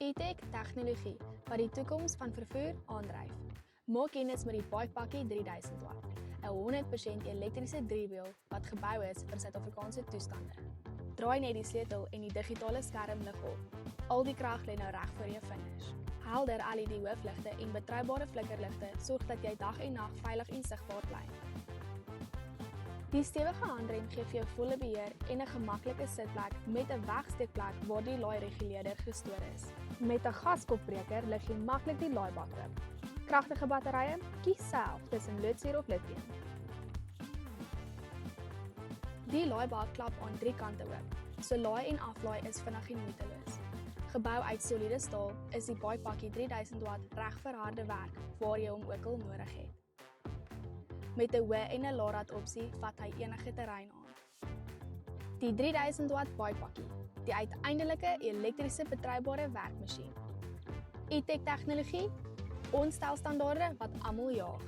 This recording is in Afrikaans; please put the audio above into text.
E-Tech tegnologie wat die toekoms van vervoer aandryf. Maak kennis met die Bikepakkie 3000 watt, 'n 100% elektriese driewiel wat gebou is vir Suid-Afrikaanse toestande. Draai net die sleutel en die digitale skerm lig op. Al die krag lê nou reg voor jou vingers. Helder LED hoofligte en betroubare flikkerligte sorg dat jy dag en nag veilig en sigbaar bly. Die stewige handrem gee vir jou volle beheer en 'n gemaklike sitplek met 'n wegsteekplek waar die laaireguleerder gestoor is. Met 'n gaskopbreker lig jy maklik die laaibak oop. Kragtige batterye, kies self tussen loodsuur of lithium. Die laaibak klap aan 3 kante oop, so laai en aflaai is vinnig en moeiteloos. Gebou uit soliede staal, is die Bikepakkie 3000 watt reg vir harde werk waar jy hom ook al nodig het. Met 'n hoë en 'n laarad opsie vat hy enige terrein aan. Die 3000 watt Bikepakkie, die uiteindelike elektriese betroubare werkmasjien. E-Tech tegnologie, ons stelstandaarde wat almal jaag.